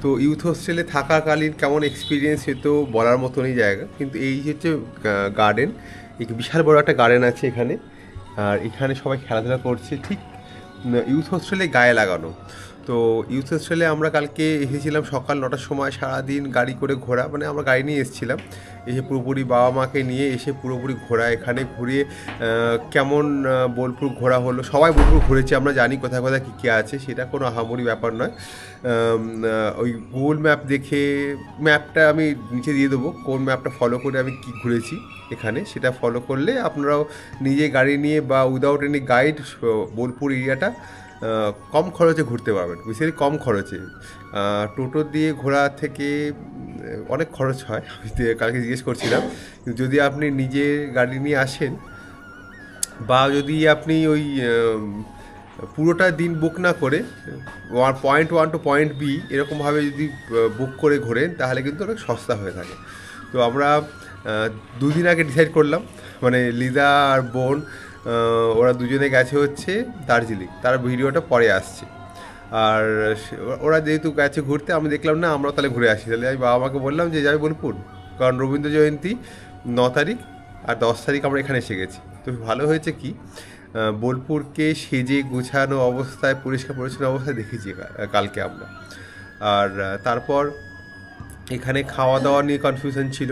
তো ইউথ হোস্টেলে থাকাকালীন কেমন এক্সপিরিয়েন্স সে তো বলার মতনই জায়গা, কিন্তু এই হচ্ছে গার্ডেন, এই বিশাল বড় একটা গার্ডেন আছে এখানে। আর এখানে সবাই খেলাধুলা করছে ঠিক ইউথ হোস্টেলে গায়ে লাগানো। তো ইউথ হোস্টেলে আমরা কালকে এসেছিলাম সকাল 9টার সময়, সারাদিন গাড়ি করে ঘোরা, মানে আমরা গাড়ি নিয়ে এসেছিলাম, এসে পুরোপুরি বাবা মাকে নিয়ে এসে পুরোপুরি ঘোরা, এখানে ঘুরিয়ে কেমন বোলপুর ঘোরা হলো। সবাই বোলপুর ঘুরেছি, আমরা জানি কোথায় কোথায় কী কী আছে, সেটা কোনো আহামরি ব্যাপার নয়। ওই গুগল ম্যাপ দেখে, ম্যাপটা আমি নিচে দিয়ে দেবো, কোন ম্যাপটা ফলো করে আমি কী ঘুরেছি এখানে, সেটা ফলো করলে আপনারাও নিজে গাড়ি নিয়ে বা উইদাউট এনি গাইড বোলপুর এরিয়াটা কম খরচে ঘুরতে পারবেন, বেশি কম খরচে। টোটো দিয়ে ঘোরা থেকে অনেক খরচ হয়, আমি কালকে জিজ্ঞেস করছিলাম। যদি আপনি নিজে গাড়ি নিয়ে আসেন বা যদি আপনি ওই পুরোটা দিন বুক না করে পয়েন্ট 1 টু পয়েন্ট বি এরকমভাবে যদি বুক করে ঘোরেন তাহলে কিন্তু অনেক সস্তা হয়ে থাকে। তো আমরা 2 দিন আগে ডিসাইড করলাম, মানে লিজা আর বোন ওরা দুজনে গেছে হচ্ছে দার্জিলিং, তার ভিডিওটা পরে আসছে। আর ওরা যেহেতু গেছে ঘুরতে, আমি দেখলাম না আমরাও তাহলে ঘুরে আসি। তাহলে আমি বাবা মাকে বললাম যে যাবে বোলপুর, কারণ রবীন্দ্র জয়ন্তী 9 তারিখ আর 10 তারিখ আমরা এখানে এসে গেছি। তো ভালো হয়েছে কি, বোলপুরকে সেজে গুছানো অবস্থায়, পরিষ্কার পরিচ্ছন্ন অবস্থায় দেখেছি কালকে আমরা। আর তারপর এখানে খাওয়া দাওয়া নিয়ে কনফিউশন ছিল,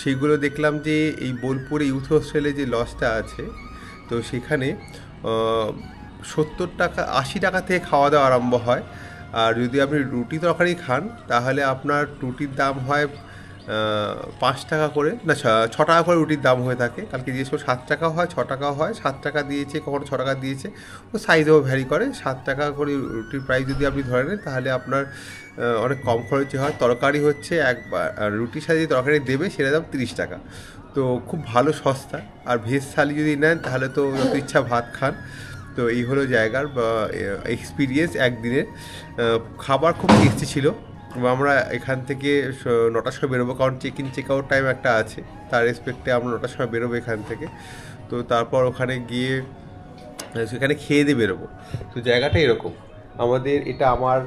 সেইগুলো দেখলাম যে এই বোলপুরে ইউথ হোস্টেলে যে লজটা আছে, তো সেখানে 70 টাকা 80 টাকা থেকে খাওয়া দাওয়া আরম্ভ হয়। আর যদি আপনি রুটি তরকারি খান তাহলে আপনার রুটির দাম হয় 5 টাকা করে, না 6 টাকা করে রুটির দাম হয়ে থাকে। কালকে জিজ্ঞেস করে 7 টাকা হয়, 6 টাকা হয়, 7 টাকা দিয়েছে, কখনো 6 টাকা দিয়েছে, ও সাইজেও ভ্যারি করে। 7 টাকা করে রুটির প্রাইস যদি আপনি ধরে নেন তাহলে আপনার অনেক কম খরচে হয়। তরকারি হচ্ছে একবার রুটির সাথে যে তরকারি দেবে সেটা দাম 30 টাকা, তো খুব ভালো সস্তা। আর ভেজ থালি যদি নেন তাহলে তো যত ইচ্ছা ভাত খান। তো এই হলো জায়গার এক্সপিরিয়েন্স একদিনের। খাবার খুব টেস্টি ছিল। আমরা এখান থেকে 9টার সময় বেরোবো, কারণ check in check out time একটা আছে, তার রেসপেক্টে আমরা 9টার সময় বেরোবো এখান থেকে। তো তারপর ওখানে গিয়ে সেখানে খেয়ে দিয়ে বেরোবো। তো জায়গাটা এরকম, আমাদের এটা আমার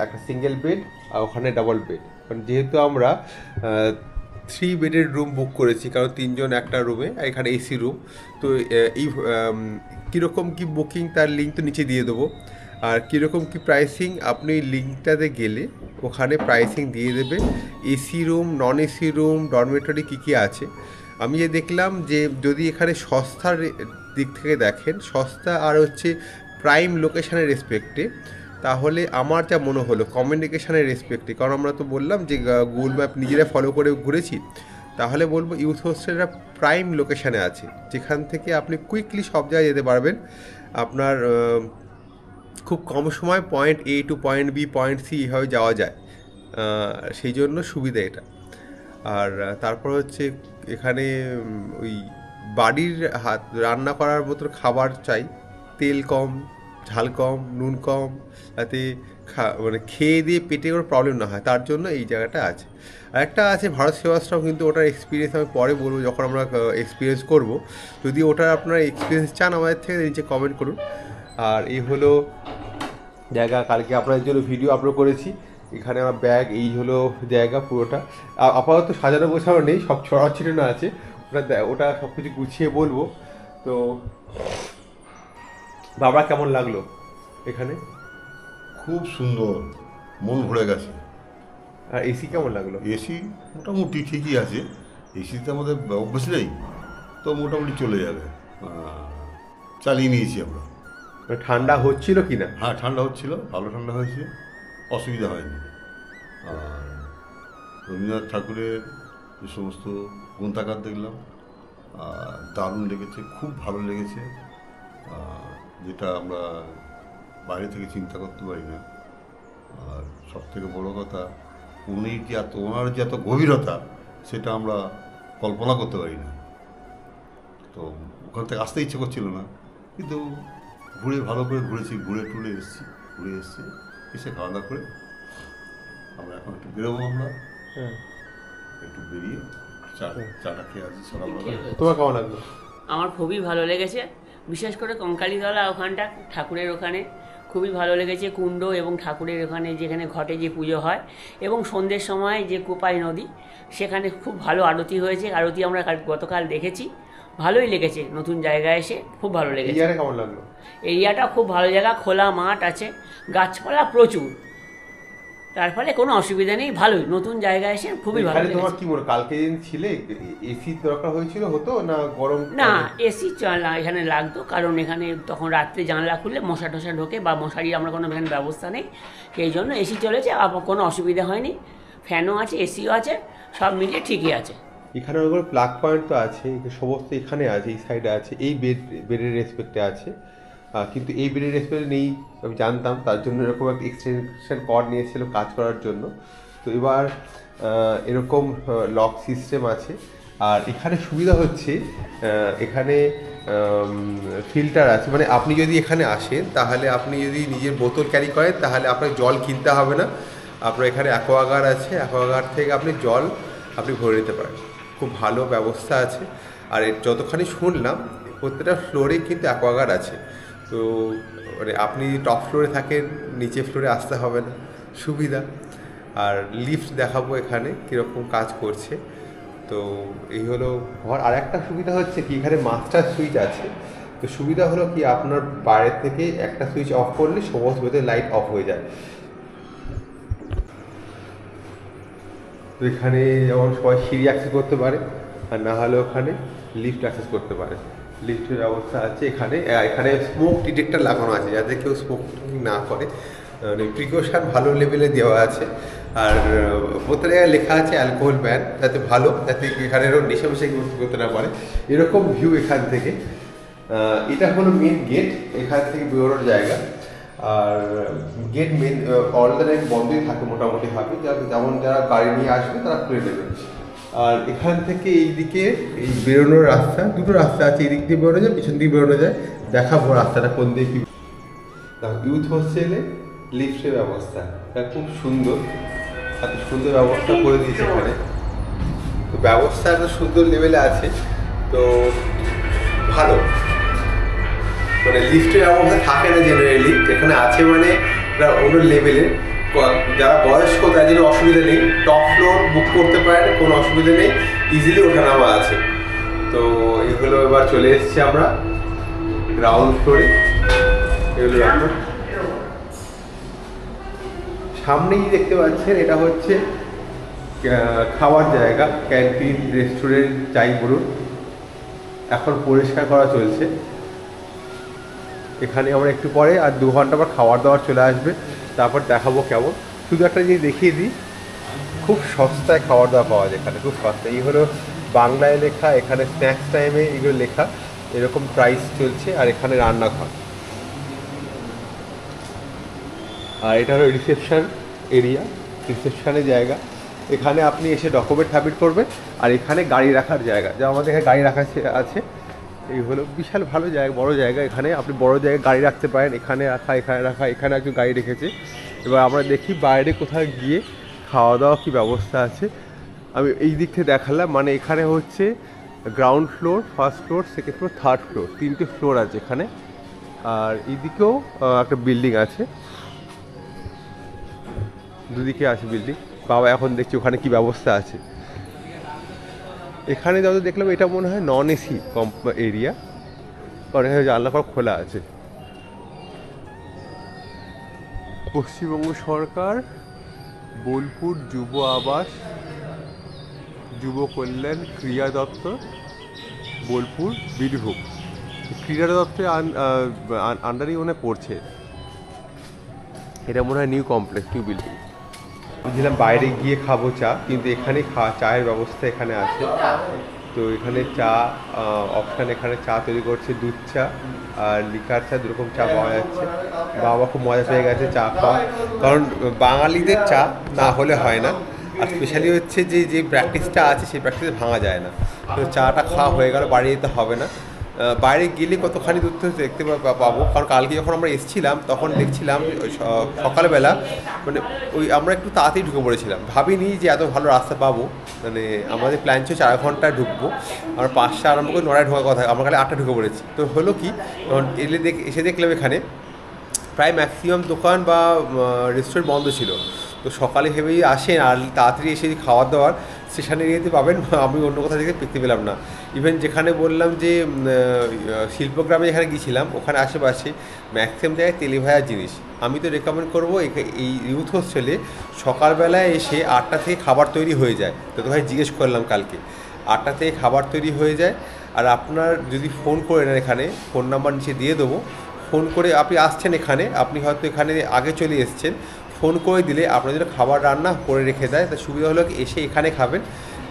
একটা সিঙ্গেল বেড আর ওখানে ডাবল বেড, কারণ যেহেতু আমরা 3 বেডের রুম বুক করেছি, কারণ 3 জন একটা রুমে, এখানে এসি রুম। তো এই কীরকম কী বুকিং তার লিঙ্ক তো নিচে দিয়ে দেবো, আর কীরকম কী প্রাইসিং আপনি লিঙ্কটাতে গেলে ওখানে প্রাইসিং দিয়ে দেবে, AC room, non AC room, dormitory কী কী আছে। আমি যে দেখলাম যে যদি এখানে সস্তার দিক থেকে দেখেন, সস্তা আর হচ্ছে প্রাইম লোকেশানের রেসপেক্টে, তাহলে আমার যা মনে হলো কমিউনিকেশানের রেসপেক্টে, কারণ আমরা তো বললাম যে গুগল ম্যাপ নিজেরা ফলো করে ঘুরেছি, তাহলে বলবো ইউথ হোস্টেলরা প্রাইম লোকেশানে আছে, যেখান থেকে আপনি কুইকলি সব জায়গায় যেতে পারবেন। আপনার খুব কম সময় point A to point B, point C এভাবে যাওয়া যায়, সেই জন্য সুবিধা এটা। আর তারপর হচ্ছে এখানে ওই বাড়ির হাত রান্না করার মতো খাবার চাই, তেল কম, ঝাল কম, নুন কম, যাতে মানে খেয়ে দিয়ে পেটে কোনো প্রবলেম না হয়, তার জন্য এই জায়গাটা আছে। আর একটা আছে ভারত সেবাশ্রম, কিন্তু ওটার এক্সপিরিয়েন্স আমি পরে বলবো যখন আমরা এক্সপিরিয়েন্স করব। যদি ওটার আপনারা এক্সপিরিয়েন্স চান আমাদের থেকে নিচে কমেন্ট করুন। আর এই হলো জায়গা, কালকে আপনাদের জন্য ভিডিও আপলোড করেছি। এখানে আমার ব্যাগ, এই হলো জায়গা পুরোটা। আপাতত সাজানো গোছানো নেই, সব ছড়াছিটানো আছে, ওটা সব কিছু গুছিয়ে বলবো। তো বাবা কেমন লাগলো এখানে? খুব সুন্দর, মন ভরে গেছে। আর এসি কেমন লাগলো? এসি মোটামুটি ঠিকই আছে, এসিতে আমাদের অভ্যাস নেই, তো মোটামুটি চলে যাবে, চালিয়ে নিয়েছি আমরা। ঠান্ডা হচ্ছিল কি না? হ্যাঁ, ঠান্ডা হচ্ছিল, ভালো ঠান্ডা হয়েছে, অসুবিধা হয়নি। আর রবীন্দ্রনাথ ঠাকুরের যে সমস্ত গ্রন্থাগার দেখলাম, দারুণ লেগেছে, খুব ভালো লেগেছে, যেটা আমরা বাইরে থেকে চিন্তা করতে পারি না। আর সবথেকে বড় কথা, ওনার যে এত গভীরতা, সেটা আমরা কল্পনা করতে পারি না। তো ওখান থেকে আসতে ইচ্ছে করছিল না, কিন্তু ঘুরে ভালো করে ঘুরেছি, ঘুরে এসেছি, এসে খাওয়া দাওয়া করে আমরা এখন একটু বেরোবো। আমরা একটু বেরিয়ে চাটা খেয়ে আসছি সকালবেলা। তোমার কেমন লাগলো? আমার খুবই ভালো লেগেছে, বিশেষ করে কঙ্কালীতলা ওখানটা ঠাকুরের ওখানে খুবই ভালো লেগেছে। কুণ্ড এবং ঠাকুরের ওখানে যেখানে ঘটে যে পুজো হয়, এবং সন্ধ্যের সময় যে কোপাই নদী, সেখানে খুব ভালো আরতি হয়েছে। আরতি আমরা গতকাল দেখেছি, ভালোই লেগেছে। নতুন জায়গায় এসে খুব ভালো লেগেছে। এরিয়াটা কেমন লাগলো? এরিয়াটা খুব ভালো জায়গা, খোলা মাঠ আছে, গাছপালা প্রচুর, তার ফলে কোনো অসুবিধা নেই। ভালোই, নতুন জায়গায় এসে খুবই ভালো লেগেছে। তোমার কি মনে, কালকে দিন ছিলে এসি দরকার হয়েছিল, হতো না গরম? না, এসি এখানে লাগতো, কারণ এখানে তখন রাত্রে জানলা খুললে মশা টশা ঢোকে, বা মশারির আমরা কোনো এখানে ব্যবস্থা নেই, সেই জন্য এসি চলেছে। কোনো অসুবিধা হয়নি, ফ্যানও আছে, এসিও আছে, সব মিলিয়ে ঠিকই আছে। এখানে ওগুলো প্লাগ পয়েন্ট তো আছে, সমস্ত এখানে আছে, এই সাইডে আছে, এই বেডের রেসপেক্টে আছে, কিন্তু এই বেডের রেসপেক্টে নেই আমি জানতাম, তার জন্য এরকম একটা এক্সটেনশন কর্ড নিয়েছিল কাজ করার জন্য। তো এবার এরকম লক সিস্টেম আছে। আর এখানে সুবিধা হচ্ছে এখানে ফিল্টার আছে, মানে আপনি যদি এখানে আসেন তাহলে আপনি যদি নিজের বোতল ক্যারি করেন তাহলে আপনার জল কিনতে হবে না। আপনার এখানে অ্যাকোয়াগার্ড আছে, অ্যাকোয়াগার্ড থেকে আপনি জল আপনি ভরে নিতে পারেন। খুব ভালো ব্যবস্থা আছে। আর যতখানি শুনলাম প্রত্যেকটা ফ্লোরে কিন্তু অ্যাকোয়াগার্ড আছে। তো মানে আপনি টপ ফ্লোরে থাকেন, নিচে ফ্লোরে আসতে হবে না, সুবিধা। আর লিফট দেখাবো এখানে কীরকম কাজ করছে। তো এই হলো ঘর। আর একটা সুবিধা হচ্ছে কি, এখানে মাস্টার সুইচ আছে। তো সুবিধা হলো কি, আপনার বাইরে থেকে একটা সুইচ অফ করলে সমস্ত ভেতরে লাইট অফ হয়ে যায়। তো এখানে যেমন সবাই সিঁড়ি অ্যাক্সেস করতে পারে, আর না হলে ওখানে লিফট অ্যাক্সেস করতে পারে। লিফটের ব্যবস্থা আছে এখানে। এখানে স্মোক ডিটেক্টর লাগানো আছে যাতে কেউ স্মোক না করে, মানে প্রিকশন ভালো লেভেলে দেওয়া আছে। আর প্রত্যেক জায়গায় লেখা আছে অ্যালকোহল ব্যান, যাতে ভালো, যাতে এখানেরও নেশামেশা করতে না পারে, এরকম ভিউ এখান থেকে। এটা হলো মেন গেট, এখান থেকে বেরোনোর জায়গা। আর gate main all the time বন্ধই থাকে মোটামুটি ভাবে, যেমন যারা গাড়ি নিয়ে আসবে তারা খুলে নেবে। আর এখান থেকে এইদিকে এই বেরোনোর রাস্তা, দুটো রাস্তা আছে, এদিক দিয়ে বেরোনো যায়, পিছন দিকে বেরোনো যায়। দেখাবো রাস্তাটা কোন দিয়ে কি। ইউথ হোস্টেলে লিফটের ব্যবস্থা, এটা খুব সুন্দর, এত সুন্দর ব্যবস্থা করে দিয়েছে এখানে। তো ব্যবস্থা এত সুন্দর লেভেলে আছে, তো ভালো। মানে লিফটের ব্যবস্থা থাকে না জেনারেলি, এখানে আছে মানে এটা অন্য লেভেলের। যারা বয়স্ক তাদের জন্য অসুবিধা নেই, টপ ফ্লোর বুক করতে পারেন, কোনো অসুবিধা নেই, ইজিলি ওঠানামা আছে। তো এগুলো এবার চলে এসেছি আমরা গ্রাউন্ড ফ্লোরে। এগুলো এখন সামনেই দেখতে পাচ্ছেন, এটা হচ্ছে খাওয়ার জায়গা, ক্যান্টিন, রেস্টুরেন্ট যাই বলুন, এখন পরিষ্কার করা চলছে। এখানে আমরা একটু পরে আর 2 ঘন্টা পর খাবার দাবার চলে আসবে, তারপর দেখাবো কেমন। শুধু একটা জিনিস দেখিয়ে দিই, খুব সস্তায় খাবার দাবার পাওয়া যায় এখানে, খুব সস্তায়। এই হলো বাংলায় লেখা, এখানে স্ন্যাক্স টাইমে এগুলো লেখা, এরকম প্রাইস চলছে। আর এখানে রান্নাঘর। আর এটা হলো রিসেপশন এরিয়া, রিসেপশনের জায়গা। এখানে আপনি এসে ডকুমেন্ট সাবমিট করবেন। আর এখানে গাড়ি রাখার জায়গা, যা আমাদের এখানে গাড়ি রাখা আছে। এই হলো বিশাল ভালো জায়গা, বড় জায়গা। এখানে আপনি বড় জায়গায় গাড়ি রাখতে পারেন, এখানে রাখা, এখানে রাখা। এখানে একজন গাড়ি রেখেছে। এবার আমরা দেখি বাইরে কোথাও গিয়ে খাওয়া দাওয়া কী ব্যবস্থা আছে। আমি এই দিক থেকে দেখালাম, মানে এখানে হচ্ছে ground floor, first floor, second floor, third floor, 3টে ফ্লোর আছে এখানে। আর এইদিকেও একটা বিল্ডিং আছে, দুদিকে আছে বিল্ডিং। বাবা এখন দেখছি ওখানে কি ব্যবস্থা আছে। এখানে যত দেখলাম এটা মনে হয় নন এসি এরিয়া, কারণ এখানে জানলা ফাঁক খোলা আছে। পশ্চিমবঙ্গ সরকার বোলপুর যুব আবাস, যুব কল্যাণ ক্রীড়া দপ্তর, বোলপুর, বীরভূম। ক্রীড়া দপ্তরের আন্ডারেই মনে পড়ছে। এটা মনে হয় নিউ কমপ্লেক্স, নিউ বিল্ডিং। বুঝলাম বাইরে গিয়ে খাবো চা, কিন্তু এখানে চায়ের ব্যবস্থা এখানে আছে। তো এখানে চা অপশান, এখানে চা তৈরি করছে, দুধ চা আর লিকার চা, দুরকম চা পাওয়া যাচ্ছে। বাবা খুব মজা পেয়ে গেছে চা খাওয়া, কারণ বাঙালিদের চা না হলে হয় না। আর স্পেশালি হচ্ছে যে প্র্যাকটিসটা আছে সেই প্র্যাকটিসে ভাঙা যায় না। তো চাটা খাওয়া হয়ে গেল, বাড়ি যেতে হবে না। বাইরে গেলে কতখানি দূর থেকে দেখতে পাবো, কারণ কালকে যখন আমরা এসেছিলাম তখন দেখছিলাম সকালবেলা, মানে আমরা একটু তাড়াতাড়ি ঢুকে পড়েছিলাম, ভাবিনি যে এত ভালো রাস্তা পাবো। মানে আমাদের প্ল্যান ছিল 4 ঘন্টায় ঢুকবো, আমরা 5টা আরম্ভ করে 9টায় ঢোকার কথা, আমরা কালে 8টা ঢুকে পড়েছি। তো হলো কি, তখন এসে দেখলাম এখানে প্রায় ম্যাক্সিমাম দোকান বা রেস্টুরেন্ট বন্ধ ছিল। তো সকালে ভেবেই আসেন আর তাড়াতাড়ি এসে খাওয়ার দাওয়ার স্টেশন এরিয়াতে পাবেন, আমি অন্য কোথাও থেকে দেখতে পেলাম না। ইভেন যেখানে বললাম যে শিল্পগ্রামে যেখানে গিয়েছিলাম ওখানে আশেপাশে ম্যাক্সিমাম জায়গায় তেলে ভাজা জিনিস। আমি তো রেকমেন্ড করবো এই ইউথ হোস্টেলে সকালবেলায় এসে 8টা থেকে খাবার তৈরি হয়ে যায়। তো ভাই জিজ্ঞেস করলাম কালকে 8টা থেকে খাবার তৈরি হয়ে যায়। আর আপনার যদি ফোন করে নেন, এখানে ফোন নাম্বার নিচে দিয়ে দেবো, ফোন করে আপনি আসছেন এখানে, আপনি হয়তো এখানে আগে চলে এসছেন, ফোন করে দিলে আপনার জন্য খাবার রান্না করে রেখে দেয়। তা সুবিধা হলো এসে এখানে খাবেন,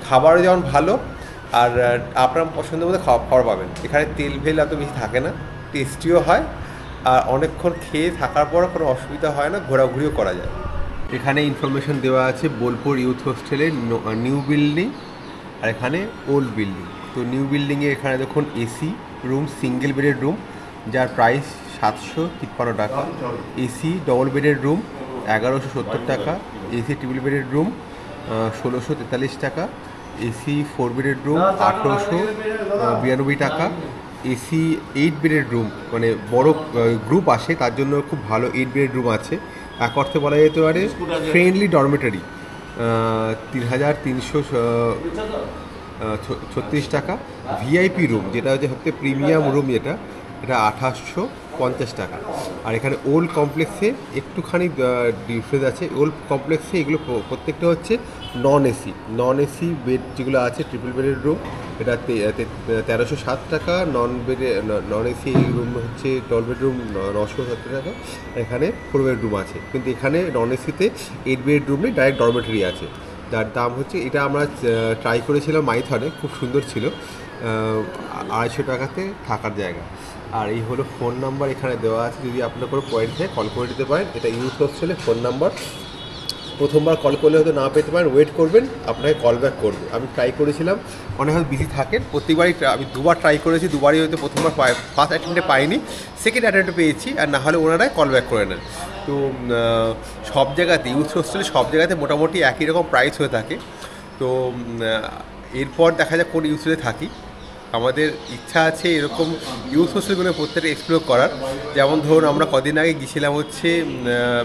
খাবারও যেমন ভালো আর আপনার পছন্দের মধ্যে খাবার পাবেন। এখানে তেল ভেল এত বেশি থাকে না, টেস্টিও হয় আর অনেকক্ষণ খেয়ে থাকার পর কোনো অসুবিধা হয় না, ঘোরাঘুরিও করা যায়। এখানে ইনফরমেশন দেওয়া আছে বোলপুর ইউথ হোস্টেলের নিউ বিল্ডিং আর এখানে ওল্ড বিল্ডিং। তো নিউ বিল্ডিংয়ে এখানে দেখুন এসি রুম, সিঙ্গেল বেডের রুম, যার প্রাইস 753 টাকা। এসি ডবল বেডের রুম 1170 টাকা। এসি ট্রিপল বেডের রুম 1643 টাকা। এসি 4 বেডের রুম 1892 টাকা। এসি 8 বেডের রুম, মানে বড় গ্রুপ আসে তার জন্য খুব ভালো 8 বেডের রুম আছে। এক অর্থে বলা যেতে পারে ফ্রেন্ডলি ডরমেটারি, 3336 টাকা। ভিআইপি রুম যেটা হচ্ছে সবথেকে প্রিমিয়াম রুম, এটা 2850 টাকা। আর এখানে ওল্ড কমপ্লেক্সে একটুখানি ডিফারেন্স আছে। ওল্ড কমপ্লেক্সে এগুলো প্রত্যেকটা হচ্ছে নন এসি বেড যেগুলো আছে, ট্রিপল বেডের রুম, এটা 1307 টাকা। নন এসি রুম হচ্ছে 12 বেডরুম 970 টাকা। এখানে 4 বেডরুম আছে, কিন্তু এখানে নন এসিতে 8 বেডরুম নেই, ডাইরেক্ট ডরমেটরি আছে, যার দাম হচ্ছে, এটা আমরা ট্রাই করেছিলাম মাইথনে, খুব সুন্দর ছিল, 250 টাকাতে থাকার জায়গা। আর এই হলো ফোন নাম্বার এখানে দেওয়া আছে, যদি আপনার কোনো পয়েন্ট থাকে কল করে দিতে পারেন। এটা ইউথ হোস্টেলের ফোন নাম্বার। প্রথমবার কল করলে হয়তো না পেতে পারেন, ওয়েট করবেন, আপনাকে কল ব্যাক করবে। আমি ট্রাই করেছিলাম, অনেক হয়তো বিজি থাকেন, প্রত্যেকবারই আমি 2বার ট্রাই করেছি, 2বারই হয়তো প্রথমবার ফার্স্ট অ্যাটেম্পটে পাইনি, সেকেন্ড অ্যাটেম্পটে পেয়েছি, আর না হলে ওনারাই কল ব্যাক করে নেন। তো সব জায়গাতে ইউথ হোস্টেলে সব জায়গাতে মোটামুটি একই রকম প্রাইস হয়ে থাকে। তো এরপর দেখা যাক কোন ইউথ হোস্টেলে থাকি। আমাদের ইচ্ছা আছে এরকম ইউথ হোস্টেলগুলো প্রত্যেকটা এক্সপ্লোর করার। যেমন ধরুন আমরা কদিন আগে গিয়েছিলাম হচ্ছে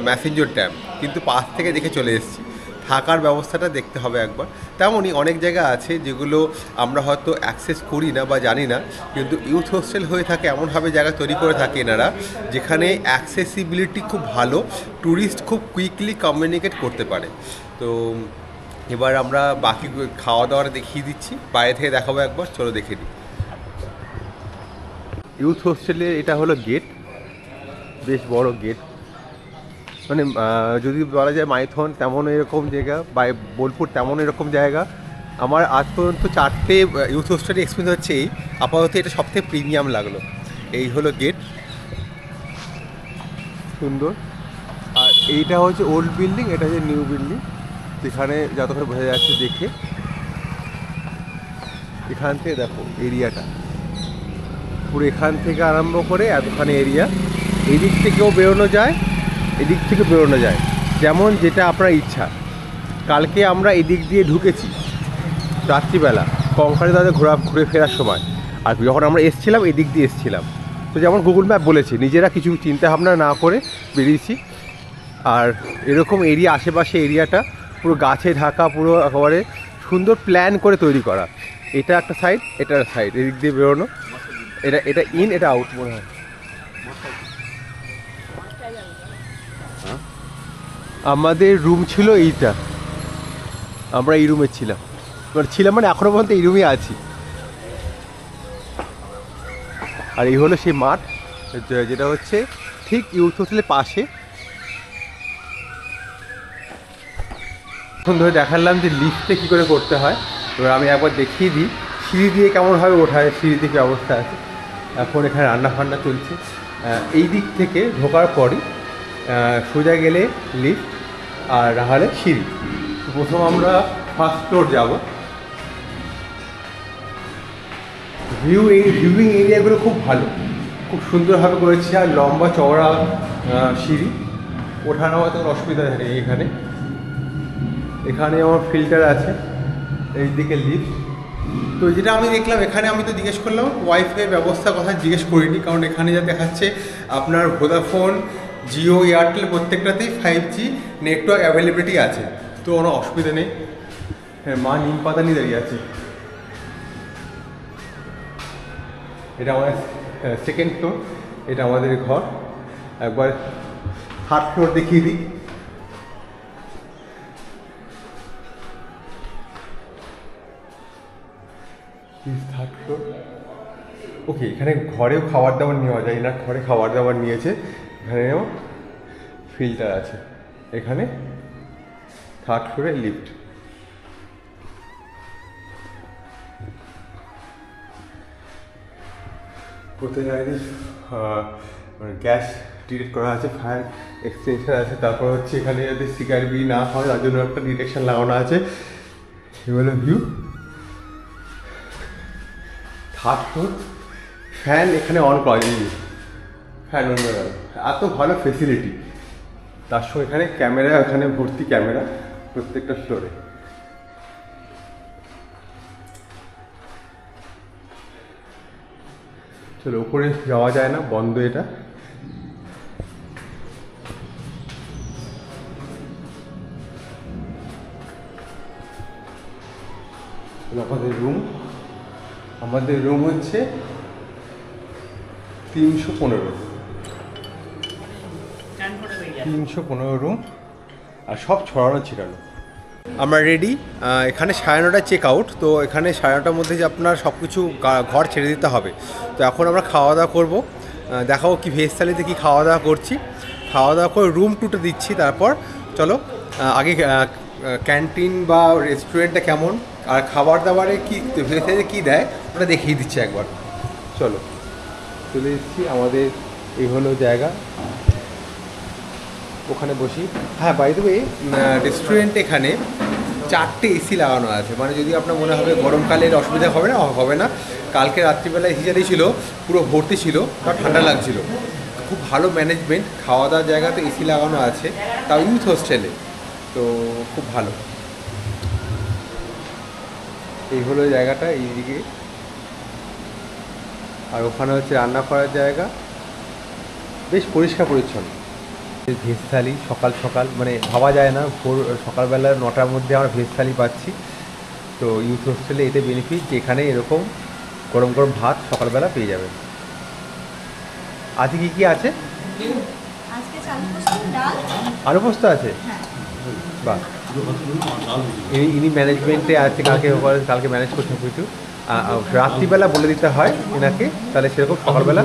ম্যাসেঞ্জর ড্যাম, কিন্তু পাশ থেকে দেখে চলে এসেছি, থাকার ব্যবস্থাটা দেখতে হবে একবার। তেমনই অনেক জায়গা আছে যেগুলো আমরা হয়তো অ্যাক্সেস করি না বা জানি না, কিন্তু ইউথ হোস্টেল হয়ে থাকে এমনভাবে জায়গা তৈরি করে থাকে এনারা, যেখানে অ্যাক্সেসিবিলিটি খুব ভালো, ট্যুরিস্ট খুব কুইকলি কমিউনিকেট করতে পারে। তো এবার আমরা বাকি খাওয়া দাওয়াটা দেখিয়ে দিচ্ছি, বাইরে থেকে দেখাবো একবার, চলো দেখে নিই। ইউথ হোস্টেলে এটা হলো গেট, বেশ বড় গেট, মানে যদি বলা যায় মাইথন তেমন এরকম জায়গা বা বোলপুর তেমন এরকম জায়গা আমার আজ পর্যন্ত 4টে ইউথ হোস্টেলের এক্সপিরিয়েন্স হচ্ছে এই, আপাতত এটা সবথেকে প্রিমিয়াম লাগলো। এই হলো গেট, সুন্দর। আর এইটা হচ্ছে ওল্ড বিল্ডিং, এটা হচ্ছে নিউ বিল্ডিং। এখানে যতক্ষণ বোঝা যাচ্ছে দেখে, এখান থেকে দেখো এরিয়াটা পুরো, এখান থেকে আরম্ভ করে এতখানি এরিয়া, এদিক থেকেও বেরোনো যায়, এদিক থেকে বেরোনো যায়, যেমন যেটা আপনার ইচ্ছা। কালকে আমরা এদিক দিয়ে ঢুকেছি রাত্রিবেলা কঙ্কালী দাদা ঘুরে ফেরার সময়, আর যখন আমরা এসছিলাম এদিক দিয়ে এসছিলাম। তো যেমন গুগল ম্যাপ বলেছে, নিজেরা কিছু চিন্তা ভাবনা না করে বেরিয়েছি। আর এরকম এরিয়া, আশেপাশে এরিয়াটা পুরো গাছে ঢাকা, পুরো একেবারে সুন্দর প্ল্যান করে তৈরি করা। এটা একটা সাইড, এটা একটা সাইড, এদিক দিয়ে বেরোনো, এটা ইন, এটা আউট মনে হয়। আমাদের রুম ছিল এইটা, আমরা এই রুমে ছিলাম, মানে এখনো পর্যন্ত এই রুমে আছি। আর এই হলো সেই মাঠ, যেটা হচ্ছে ঠিক ইউথ হোস্টেলের পাশে। এখন ধরে দেখালাম যে লিফটে কী করে করতে হয়, এবার আমি একবার দেখিয়ে দিই সিঁড়ি দিয়ে কেমনভাবে ওঠায়, সিঁড়িতে কী অবস্থা আছে। এখন এখানে রান্না ফান্না চলছে। এই দিক থেকে ঢোকার পরই সোজা গেলে লিফট, আর নাহলে সিঁড়ি। প্রথম আমরা ফার্স্ট ফ্লোর যাব। ভিউইং এরিয়াগুলো খুব ভালো, খুব সুন্দরভাবে করেছে, আর লম্বা চওড়া সিঁড়ি, ওঠা নামা তো অসুবিধা নেই। এখানে আমার ফিল্টার আছে, এই দিকে লিফট। তো যেটা আমি দেখলাম এখানে, আমি তো জিজ্ঞেস করলাম ওয়াইফাই ব্যবস্থার কথা জিজ্ঞেস করিনি, কারণ এখানে যা দেখাচ্ছে আপনার ভোদাফোন জিও এয়ারটেল প্রত্যেকটাতেই 5G নেটওয়ার্ক অ্যাভেলেবিলিটি আছে, তো কোনো অসুবিধা নেই। হ্যাঁ, মা নিম পাতা নিয়ে দাঁড়িয়ে আছে। এটা আমাদের সেকেন্ড ফ্লোর, এটা আমাদের ঘর। একবার থার্ড ফ্লোর দেখিয়ে দিই। Third floor. ওকে, এখানে ঘরেও খাবার দাবার নেওয়া যায় না, ঘরে খাবার দাবার নিয়েছে, এখানেও ফিল্টার আছে। এখানে থার্ড ফ্লোরে লিফট। প্রথমে গ্যাস ডিটেক্ট করা আছে, ফায়ার এক্সটেনশন আছে, তারপর হচ্ছে এখানে যদি সিগারেট বিড়ি না হয় তার জন্য একটা ডিটেকশন লাগানো আছে। এগুলো ভিউ। থার্ড ফ্লোর, ফ্যান এখানে অন করা যায়, ফ্যান অন করা, এত ভালো ফেসিলিটি। তার সঙ্গে এখানে ক্যামেরা, এখানে ভর্তি ক্যামেরা প্রত্যেকটা ফ্লোরে। চলো, উপরে যাওয়া যায় না, বন্ধ এটা। আমাদের রুম হচ্ছে 315 রুম, আর সব ছড়ানো ছিটানো। আমরা রেডি। এখানে 9:30 চেক আউট, তো এখানে 9:30টার মধ্যে যে আপনার সব কিছু ঘর ছেড়ে দিতে হবে। তো এখন আমরা খাওয়া দাওয়া করবো, দেখাবো কি ভেজ থালিতে কী খাওয়া দাওয়া করছি। খাওয়া দাওয়া করে রুম টুটা দিচ্ছি। তারপর চলো আগে ক্যান্টিন বা রেস্টুরেন্টটা কেমন আর খাবার দাবারে কী ভেজ থালিতে কী দেয় ওটা দেখিয়ে দিচ্ছি একবার। চলো, চলে এসেছি। আমাদের এই হলো জায়গা, ওখানে বসি। হ্যাঁ, বাই দ্য ওয়ে, রেস্টুরেন্ট এখানে 4টে এসি লাগানো আছে, মানে যদি আপনার মনে হবে গরমকালের অসুবিধা হবে না। কালকে রাত্রিবেলা এসি চালিয়ে ছিল, পুরো ভর্তি ছিল, তার ঠান্ডা লাগছিল। খুব ভালো ম্যানেজমেন্ট, খাওয়া দাওয়ার জায়গাতে এসি লাগানো আছে, তাও ইউথ হোস্টেলে, তো খুব ভালো। এই হলো জায়গাটা, এইদিকে। আর ওখানে হচ্ছে রান্না করার জায়গা, বেশ পরিষ্কার পরিচ্ছন্ন। ভেজ থালি সকাল সকাল, মানে ভাবা যায় না, সকালবেলা 9টার মধ্যে আমরা ভেজ থালি পাচ্ছি। তো ইউথ হোস্টেলে এতে বেনিফিট যে এখানে এরকম গরম গরম ভাত সকালবেলা পেয়ে যাবেন। আজকে কি আছে? আলু পোস্ত আছে, বাহ। ইনি ম্যানেজমেন্টে আছে, কালকে ম্যানেজ করছে কিছু। রাত্রিবেলা বলে দিতে হয় এনাকে, তাহলে সেরকম সকালবেলা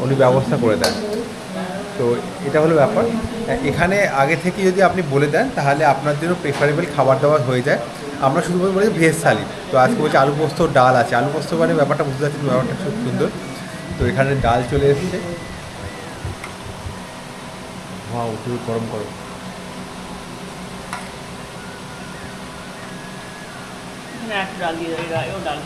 উনি ব্যবস্থা করে দেন। তো এটা হলো ব্যাপার। এখানে আগে থেকে যদি আপনি বলে দেন তাহলে আপনার জন্য প্রেফারেবল খাবার দাবার হয়ে যায়। আমরা শুধুমাত্র বলি ভেজ থালি। তো আজকে বলছি আলু পোস্ত, ডাল আছে। আলু পোস্ত মানে ব্যাপারটা বুঝতে পারছি, ব্যাপারটা খুব সুন্দর। তো এখানে ডাল চলে এসেছে, হ্যাঁ, একটু গরম গরম। ডাল দিয়ে ডাল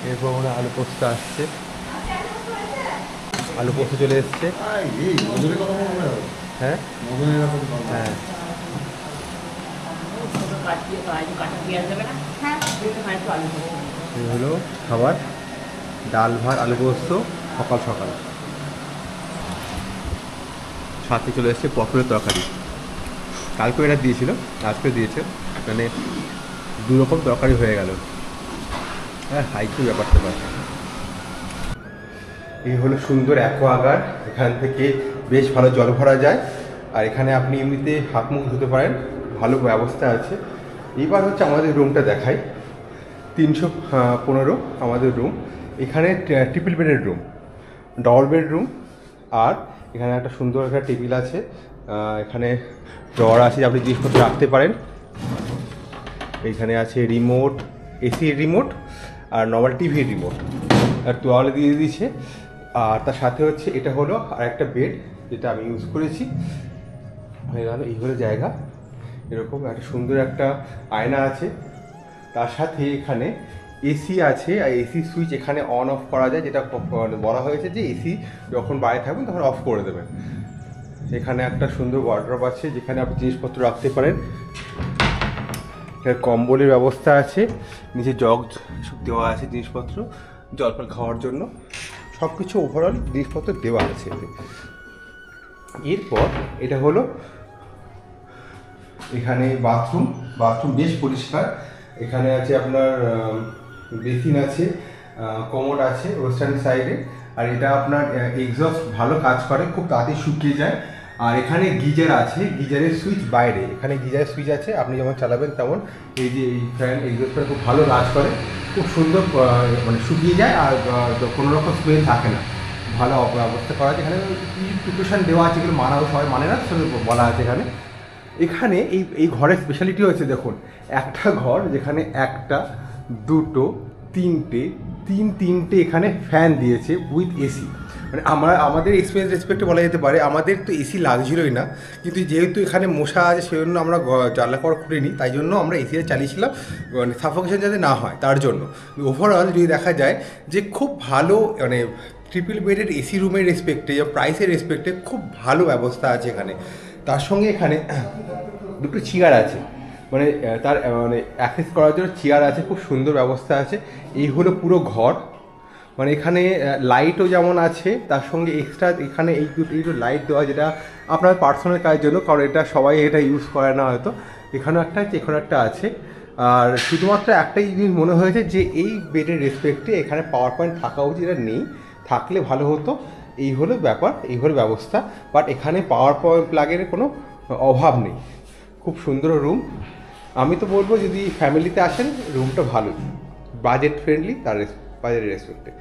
এরপর মনে আলু পোস্ত আসছে, আলু পোস্ত চলে এসছে। হ্যাঁ হ্যাঁ, এই হলো খাবার, ডাল ভাত আলু পোস্ত সকাল সকাল। সাথে চলে এসছে পটলের তরকারি। কালকেও এটা দিয়েছিল, আজকে দিয়েছে, মানে দু রকম তরকারি হয়ে গেল। হ্যাঁ, হাইকু ব্যাপারটা পাচ্ছে। এই হলো সুন্দর অ্যাকোয়াগার্ড, এখান থেকে বেশ ভালো জল ভরা যায়। আর এখানে আপনি এমনিতে হাত মুখ ধুতে পারেন, ভালো ব্যবস্থা আছে। এইবার হচ্ছে আমাদের রুমটা দেখাই। 315 আমাদের রুম। এখানে ট্রিপল বেডের রুম, ডবল বেডরুম। আর এখানে একটা সুন্দর একটা টেবিল আছে, এখানে ড্রয়ার আছে, আপনি জিনিসপত্র রাখতে পারেন। এইখানে আছে রিমোট, এসির রিমোট আর নর্মাল টিভির রিমোট, আর তোয়ালে দিয়ে দিয়েছে। আর তার সাথে হচ্ছে এটা হলো আর একটা বেড, যেটা আমি ইউজ করেছি। হয়ে গেল, এই হলো জায়গা। এরকম একটা সুন্দর একটা আয়না আছে। তার সাথে এখানে এসি আছে, আর এসি সুইচ এখানে অন অফ করা যায়, যেটা বলা হয়েছে যে এসি যখন বাইরে থাকবেন তখন অফ করে দেবেন। এখানে একটা সুন্দর ওয়ার্ডরোব আছে যেখানে আপনি জিনিসপত্র রাখতে পারেন। এখানে কম্বলের ব্যবস্থা আছে, নিচে জগ দেওয়া আছে জিনিসপত্র জলপান খাওয়ার জন্য, সব কিছু ওভারঅল জিনিসপত্র দেওয়া আছে এতে। এরপর এটা হলো এখানে বাথরুম বেশ পরিষ্কার। এখানে আছে আপনার বেসিন আছে, কমোড আছে ওয়েস্টার্ন সাইডে, আর এটা আপনার এক্সস্ট ভালো কাজ করে, খুব তাড়াতাড়ি শুকিয়ে যায়। আর এখানে গিজার আছে, গিজারের সুইচ বাইরে, এখানে গিজারের সুইচ আছে, আপনি যখন চালাবেন তেমন এই যে এই ফ্যান এক্সস্টটা খুব ভালো কাজ করে, খুব সুন্দর মানে শুকিয়ে যায় আর কোনো রকম স্মেল থাকে না, ভালো অবস্থা করা আছে। এখানে প্রিপারেশন দেওয়া আছে, এগুলো মানাও সবাই মানে না, সেটা বলা আছে এখানে। এখানে এই ঘরের স্পেশালিটি হয়েছে দেখুন, একটা ঘর যেখানে একটা দুটো তিনটে এখানে ফ্যান দিয়েছে উইথ এসি। মানে আমাদের এক্সপিরিয়েন্স রেসপেক্টে বলা যেতে পারে আমাদের তো এসি লাগছিলই না, কিন্তু যেহেতু এখানে মশা আছে সেজন্য আমরা জানলা করা খুলিনি, তাই জন্য আমরা এসিটা চালিয়েছিলাম, মানে সাফোকেশন যাতে না হয় তার জন্য। ওভারঅল যদি দেখা যায় যে খুব ভালো, মানে ট্রিপল বেডের এসি রুমের রেসপেক্টে, প্রাইসের রেসপেক্টে খুব ভালো ব্যবস্থা আছে এখানে। তার সঙ্গে এখানে দুটো চেয়ার আছে, মানে তার মানে অ্যাক্সেস করার জন্য চেয়ার আছে, খুব সুন্দর ব্যবস্থা আছে। এই হলো পুরো ঘর, মানে এখানে লাইটও যেমন আছে, তার সঙ্গে এক্সট্রা এখানে এই দুটো লাইট দেওয়া, যেটা আপনার পার্সোনাল কাজের জন্য, কারণ এটা সবাই এটা ইউজ করে না হয়তো। এখানেও একটা আছে, এখানে একটা আছে। আর শুধুমাত্র একটাই জিনিস মনে হয়েছে যে এই বেডের রেসপেক্টে এখানে পাওয়ার পয়েন্ট থাকা উচিত, এটা নেই, থাকলে ভালো হতো। এই হলো ব্যাপার, এই হলো ব্যবস্থা। বাট এখানে পাওয়ার পয়েন্ট প্লাগের কোনো অভাব নেই, খুব সুন্দর রুম। আমি তো বলবো যদি ফ্যামিলিতে আসেন রুমটা ভালো, বাজেট ফ্রেন্ডলি, তার বাজেটের রেসপেক্টে।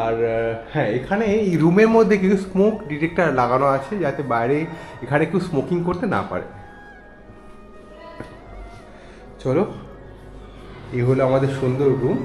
আর হ্যাঁ, এখানে এই রুমের মধ্যে কিছু স্মোক ডিটেক্টর লাগানো আছে, যাতে বাইরে এখানে কেউ স্মোকিং করতে না পারে। চলো, এই হলো আমাদের সুন্দর রুম।